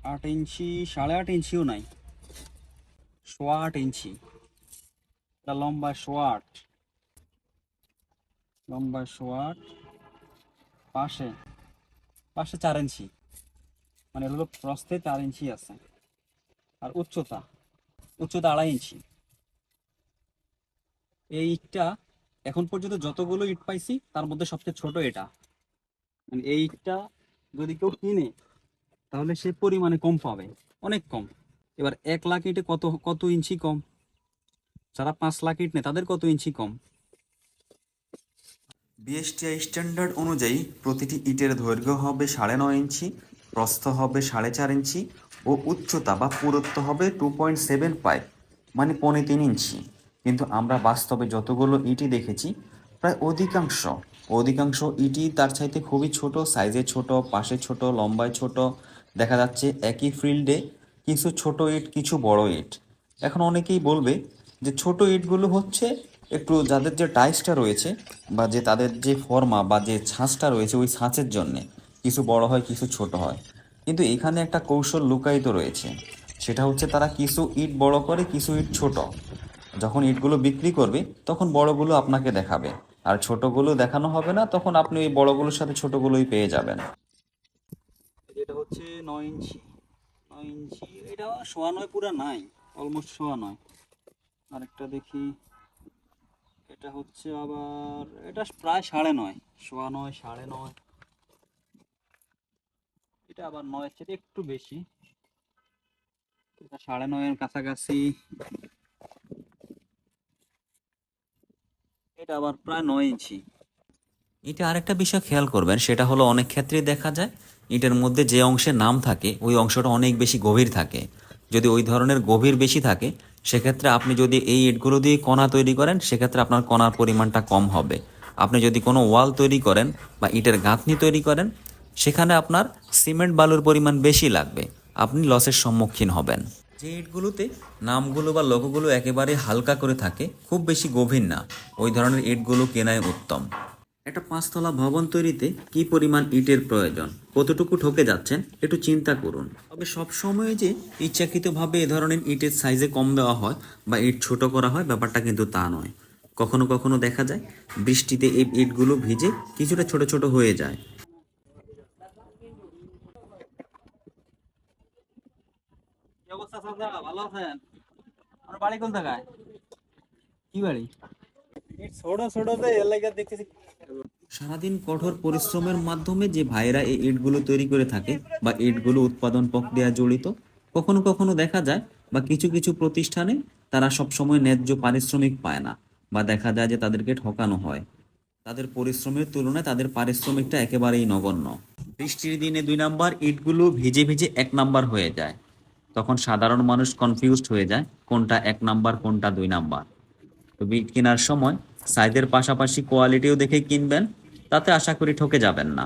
8 ইঞ্চি, 8.5 ইঞ্চিও নাই, 8.25 ইঞ্চি। এটা লম্বা 8.25, লম্বা 8.25, পাশে পাশে 4 ইঞ্চি, মানে হলো প্রস্থে 4 ইঞ্চি আছে। আর উচ্চতা, উচ্চতা 2.5 ইঞ্চি। এই ইটটা এখন পর্যন্ত যতগুলো ইট পাইছি তার মধ্যে সবচেয়ে ছোট এটা। মানে এই ইটটা যদি কেউ কিনে তাহলে সে পরিমাণে কম পাবে, অনেক কম। এবার 1 লাখ ইটে কত কত ইঞ্চি কম, যারা 5 লাখ ইট নেয় তাদের কত ইঞ্চি কম। বিএসটিআই স্ট্যান্ডার্ড অনুযায়ী প্রতিটি ইটের দৈর্ঘ্য হবে 9.5 ইঞ্চি, প্রস্থ হবে 4.5 ইঞ্চি ও উচ্চতা বা পুরুত্ব হবে 2.75, মানে 3.25 ইঞ্চি। কিন্তু আমরা বাস্তবে যতগুলো ইটই দেখেছি প্রায় অধিকাংশ ইটই তার চাইতে খুবই ছোট, সাইজে ছোট, পাশে ছোট, লম্বায় ছোট। দেখা যাচ্ছে একই ফিল্ডে কিছু ছোট ইট, কিছু বড় ইট। এখন অনেকেই বলবে যে ছোট ইটগুলো হচ্ছে একটু যাদের যে টাইসটা রয়েছে বা যে তাদের যে ফর্মা বা যে ছাঁচটা রয়েছে ওই ছাঁচের জন্যে কিছু বড় হয় কিছু ছোট হয়। কিন্তু এখানে একটা কৌশল লুকায়িত রয়েছে, সেটা হচ্ছে তারা কিছু ইট বড় করে, কিছু ইট ছোট। যখন ইটগুলো বিক্রি করবে তখন বড়গুলো আপনাকে দেখাবে, আর ছোটগুলো দেখানো হবে না, তখন আপনি ওই বড়গুলোর সাথে ছোটগুলোই পেয়ে যাবেন। এটা হচ্ছে 9 ইঞ্চি, 9 ইঞ্চি। এটা 9.25 পুরা নাই, অলমোস্ট 9.25। আরেকটা দেখি, এটা হচ্ছে আবার, এটা প্রায় 9.5, 9.25, 9.5। এটা আবার 9-এর চেয়ে একটু বেশি, এটা 9.5-এর কাছাকাছি। এটা আবার প্রায় 9 ইঞ্চি। এটা আরেকটা বিষয় খেয়াল করবেন, সেটা হলো অনেক ক্ষেত্রেই দেখা যায় ইটের মধ্যে যে অংশে নাম থাকে ওই অংশটা অনেক বেশি গভীর থাকে। যদি ওই ধরনের গভীর বেশি থাকে সেক্ষেত্রে আপনি যদি এই ইটগুলো দিয়ে কণা তৈরি করেন সেক্ষেত্রে আপনার কণার পরিমাণটা কম হবে। আপনি যদি কোনো ওয়াল তৈরি করেন বা ইটের গাঁথনি তৈরি করেন সেখানে আপনার সিমেন্ট বালুর পরিমাণ বেশি লাগবে, আপনি লসের সম্মুখীন হবেন। যে ইটগুলোতে নামগুলো বা লোগোগুলো একেবারে হালকা করে থাকে, খুব বেশি গভীর না, ওই ধরনের ইটগুলো কেনাই উত্তম। একটা 5 তলা ভবন তৈরিতে কি পরিমাণ ইটের প্রয়োজন, কতটুকু ঠকে যাচ্ছেন একটু চিন্তা করুন। তবে সব সময় যে ইচ্ছাকৃতভাবে এ ধরনের ইটের সাইজে কম দেওয়া হয় বা ইট ছোট করা হয় ব্যাপারটা কিন্তু তা নয়। কখনো কখনো দেখা যায় বৃষ্টিতে এই ইটগুলো ভিজে কিছুটা ছোট ছোট হয়ে যায়। কি অবস্থা চাচা, ভালো আছেন? আপনার বাড়ি কোন জায়গায়? কি বাড়ি? এই ছোট ছোটতে এর লাগা দেখতেছি। সারাদিন কঠোর পরিশ্রমের মাধ্যমে যে ভাইরা এই ইটগুলো তৈরি করে থাকে বা ইটগুলো উৎপাদন প্রক্রিয়া জড়িত, কখনো কখনো দেখা যায় বা কিছু কিছু প্রতিষ্ঠানে তারা সবসময় ন্যায্য পারিশ্রমিক পায় না, বা দেখা যায় যে তাদেরকে ঠকানো হয়। তাদের পরিশ্রমের তুলনায় তাদের পারিশ্রমিকটা একেবারেই নগণ্য। বৃষ্টির দিনে 2 নাম্বার ইটগুলো ভিজে ভিজে 1 নাম্বার হয়ে যায়, তখন সাধারণ মানুষ কনফিউজড হয়ে যায় কোনটা 1 নাম্বার কোনটা 2 নাম্বার। তো ইট কেনার সময় সাইজের পাশাপাশি কোয়ালিটিও দেখে কিনবেন, তাতে আশা করি ঠকে যাবেন না।